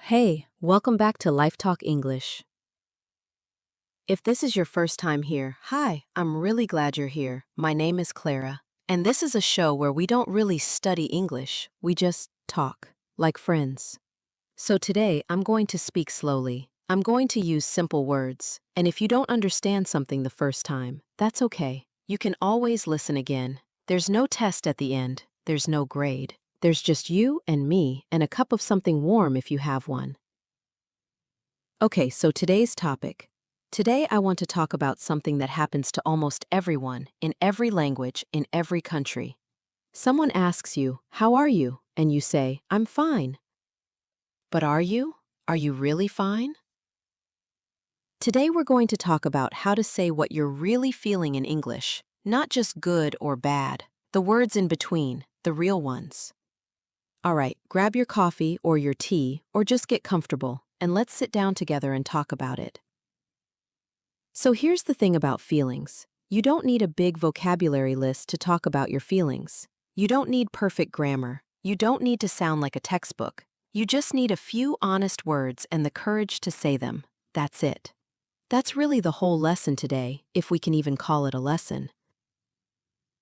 Hey, welcome back to Life Talk English. If this is your first time here, hi, I'm really glad you're here. My name is Clara, and this is a show where we don't really study English, we just talk, like friends. So today, I'm going to speak slowly. I'm going to use simple words, and if you don't understand something the first time, that's okay. You can always listen again. There's no test at the end, there's no grade. There's just you and me and a cup of something warm if you have one. Okay, so today's topic. Today I want to talk about something that happens to almost everyone, in every language, in every country. Someone asks you, "How are you?" And you say, "I'm fine." But are you? Are you really fine? Today we're going to talk about how to say what you're really feeling in English, not just good or bad, the words in between, the real ones. All right, grab your coffee or your tea, or just get comfortable, and let's sit down together and talk about it. So here's the thing about feelings. You don't need a big vocabulary list to talk about your feelings. You don't need perfect grammar. You don't need to sound like a textbook. You just need a few honest words and the courage to say them. That's it. That's really the whole lesson today, if we can even call it a lesson.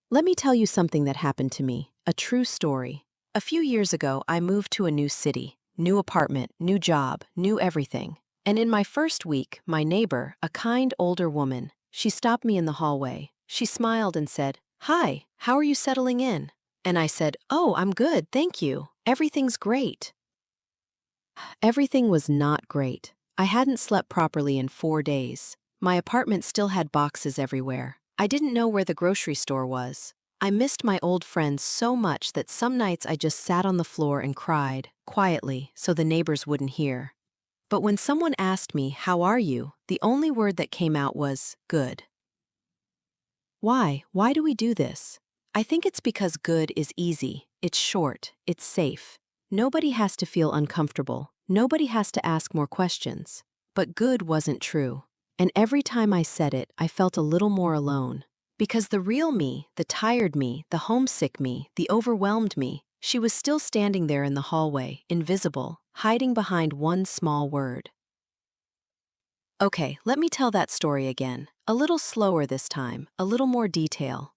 Let me tell you something that happened to me, a true story. A few years ago, I moved to a new city, new apartment, new job, new everything. And in my first week, my neighbor, a kind older woman, she stopped me in the hallway. She smiled and said, "Hi, how are you settling in?" And I said, "Oh, I'm good, thank you. Everything's great." Everything was not great. I hadn't slept properly in 4 days. My apartment still had boxes everywhere. I didn't know where the grocery store was. I missed my old friends so much that some nights I just sat on the floor and cried, quietly, so the neighbors wouldn't hear. But when someone asked me, "How are you?" the only word that came out was, "Good." Why? Why do we do this? I think it's because good is easy, it's short, it's safe. Nobody has to feel uncomfortable. Nobody has to ask more questions. But good wasn't true. And every time I said it, I felt a little more alone. Because the real me, the tired me, the homesick me, the overwhelmed me, she was still standing there in the hallway, invisible, hiding behind one small word. Okay, let me tell that story again. A little slower this time, a little more detail.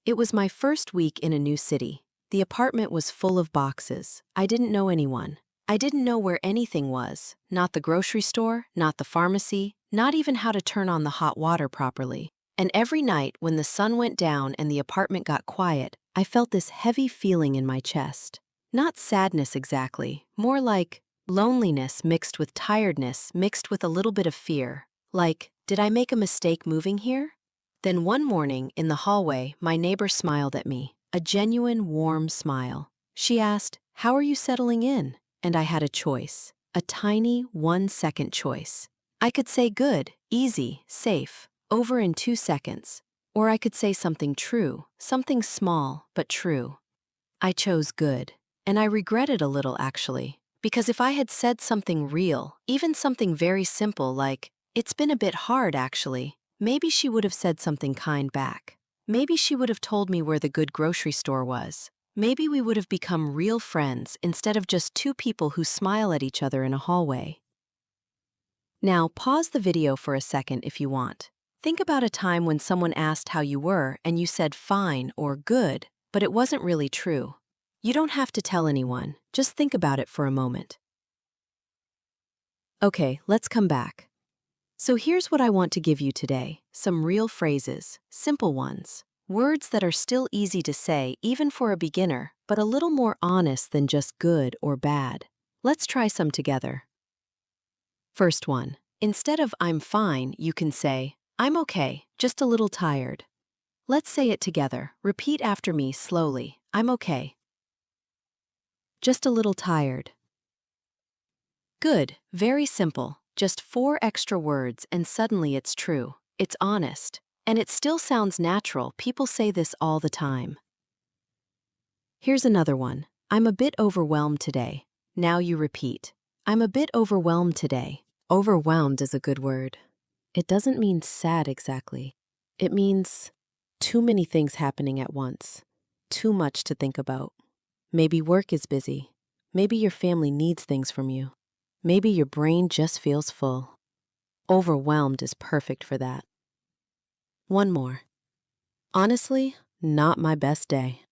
It was my first week in a new city. The apartment was full of boxes. I didn't know anyone. I didn't know where anything was. Not the grocery store, not the pharmacy, not even how to turn on the hot water properly. And every night, when the sun went down and the apartment got quiet, I felt this heavy feeling in my chest. Not sadness exactly, more like loneliness mixed with tiredness, mixed with a little bit of fear. Like, did I make a mistake moving here? Then one morning, in the hallway, my neighbor smiled at me, a genuine, warm smile. She asked, "How are you settling in?" And I had a choice, a tiny 1-second choice. I could say good, easy, safe, over in 2 seconds. Or I could say something true, something small, but true. I chose good. And I regret it a little, actually. Because if I had said something real, even something very simple like, "It's been a bit hard, actually," maybe she would have said something kind back. Maybe she would have told me where the good grocery store was. Maybe we would have become real friends instead of just two people who smile at each other in a hallway. Now, pause the video for a second if you want. Think about a time when someone asked how you were and you said fine or good, but it wasn't really true. You don't have to tell anyone, just think about it for a moment. Okay, let's come back. So here's what I want to give you today, some real phrases, simple ones, words that are still easy to say even for a beginner, but a little more honest than just good or bad. Let's try some together. First one, instead of "I'm fine," you can say, "I'm okay, just a little tired." Let's say it together. Repeat after me slowly. I'm okay. Just a little tired. Good, very simple. Just 4 extra words and suddenly it's true. It's honest. And it still sounds natural. People say this all the time. Here's another one. I'm a bit overwhelmed today. Now you repeat. I'm a bit overwhelmed today. Overwhelmed is a good word. It doesn't mean sad exactly. It means too many things happening at once. Too much to think about. Maybe work is busy. Maybe your family needs things from you. Maybe your brain just feels full. Overwhelmed is perfect for that. One more. Honestly, not my best day.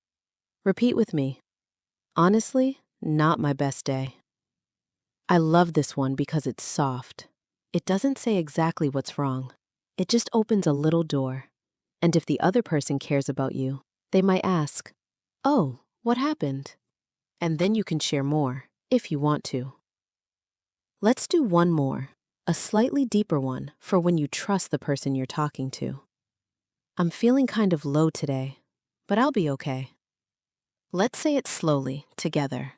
Repeat with me. Honestly, not my best day. I love this one because it's soft. It doesn't say exactly what's wrong. It just opens a little door. And if the other person cares about you, they might ask, "Oh, what happened?" And then you can share more, if you want to. Let's do one more, a slightly deeper one for when you trust the person you're talking to. I'm feeling kind of low today, but I'll be okay. Let's say it slowly, together.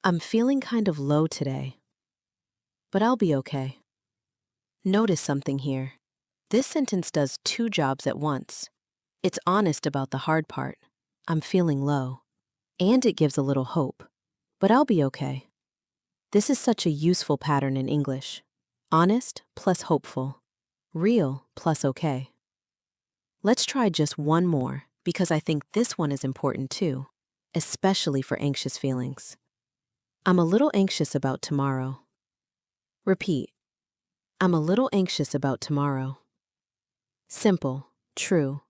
I'm feeling kind of low today, but I'll be okay. Notice something here. This sentence does two jobs at once. It's honest about the hard part. I'm feeling low. And it gives a little hope. But I'll be okay. This is such a useful pattern in English. Honest plus hopeful. Real plus okay. Let's try just one more because I think this one is important too, especially for anxious feelings. I'm a little anxious about tomorrow. Repeat. I'm a little anxious about tomorrow. Simple, true.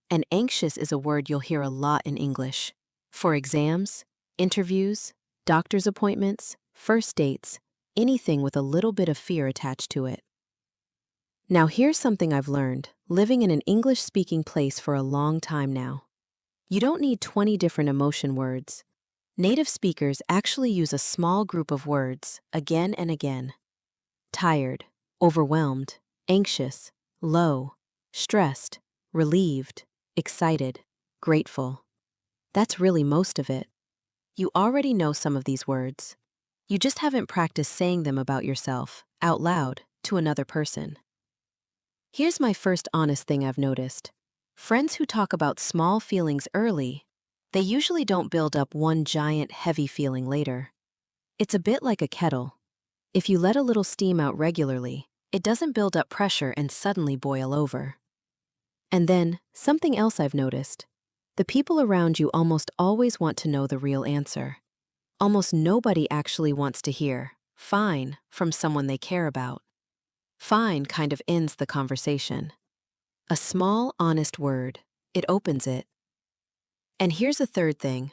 And anxious is a word you'll hear a lot in English. For exams, interviews, doctor's appointments, first dates, anything with a little bit of fear attached to it. Now here's something I've learned, living in an English-speaking place for a long time now. You don't need 20 different emotion words. Native speakers actually use a small group of words, again and again. Tired, overwhelmed, anxious, low, stressed, relieved, excited, grateful. That's really most of it. You already know some of these words. You just haven't practiced saying them about yourself, out loud, to another person. Here's my first honest thing I've noticed. Friends who talk about small feelings early, they usually don't build up one giant heavy feeling later. It's a bit like a kettle. If you let a little steam out regularly, it doesn't build up pressure and suddenly boil over. And then, something else I've noticed. The people around you almost always want to know the real answer. Almost nobody actually wants to hear, "Fine," from someone they care about. Fine kind of ends the conversation. A small, honest word. It opens it. And here's a third thing.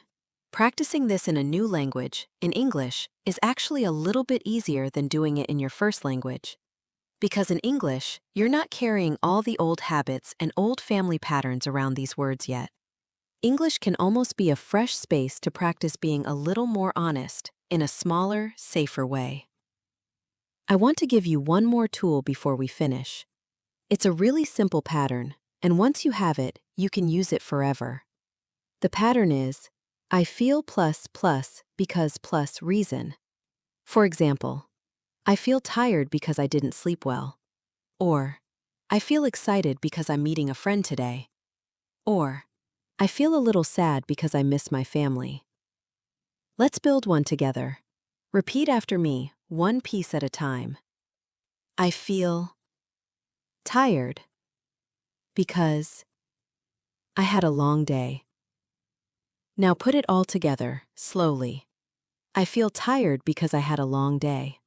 Practicing this in a new language, in English, is actually a little bit easier than doing it in your first language. Because in English, you're not carrying all the old habits and old family patterns around these words yet. English can almost be a fresh space to practice being a little more honest, in a smaller, safer way. I want to give you one more tool before we finish. It's a really simple pattern, and once you have it, you can use it forever. The pattern is, I feel plus plus because plus reason. For example, I feel tired because I didn't sleep well. Or, I feel excited because I'm meeting a friend today. Or, I feel a little sad because I miss my family. Let's build one together. Repeat after me, one piece at a time. I feel tired because I had a long day. Now put it all together, slowly. I feel tired because I had a long day.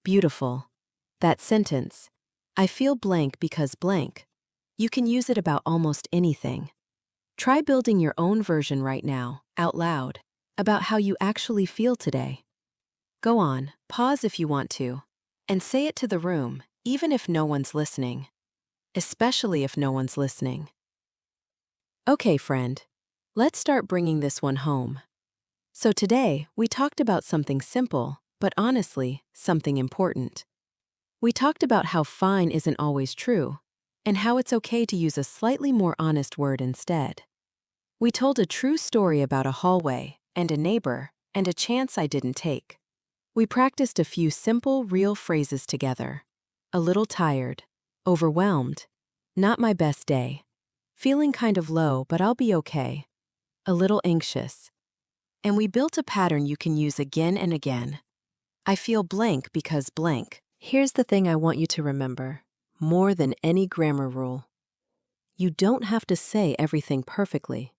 Beautiful. That sentence, I feel blank because blank. You can use it about almost anything. Try building your own version right now, out loud, about how you actually feel today. Go on, pause if you want to, and say it to the room, even if no one's listening. Especially if no one's listening. Okay, friend, let's start bringing this one home. So today, we talked about something simple, but honestly, something important. We talked about how fine isn't always true, and how it's okay to use a slightly more honest word instead. We told a true story about a hallway, and a neighbor, and a chance I didn't take. We practiced a few simple, real phrases together. A little tired, overwhelmed, not my best day, feeling kind of low, but I'll be okay, a little anxious. And we built a pattern you can use again and again. I feel blank because blank. Here's the thing I want you to remember, more than any grammar rule. You don't have to say everything perfectly.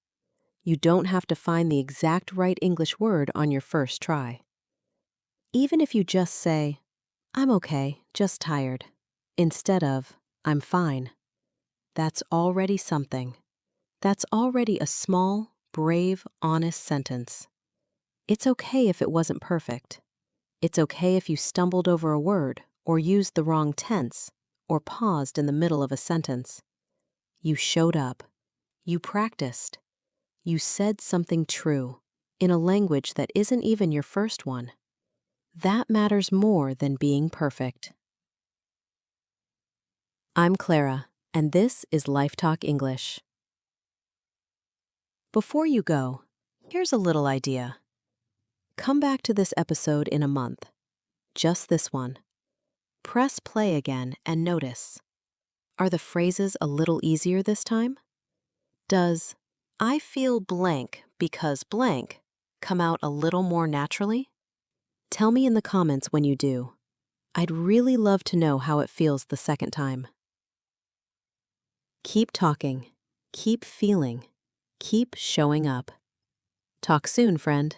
You don't have to find the exact right English word on your first try. Even if you just say, I'm okay, just tired, instead of, I'm fine, that's already something. That's already a small, brave, honest sentence. It's okay if it wasn't perfect. It's okay if you stumbled over a word, or used the wrong tense, or paused in the middle of a sentence. You showed up. You practiced. You said something true, in a language that isn't even your first one. That matters more than being perfect. I'm Clara, and this is Life Talk English. Before you go, here's a little idea. Come back to this episode in a month. Just this one. Press play again and notice. Are the phrases a little easier this time? Does I feel blank because blank come out a little more naturally? Tell me in the comments when you do. I'd really love to know how it feels the second time. Keep talking, keep feeling, keep showing up. Talk soon, friend.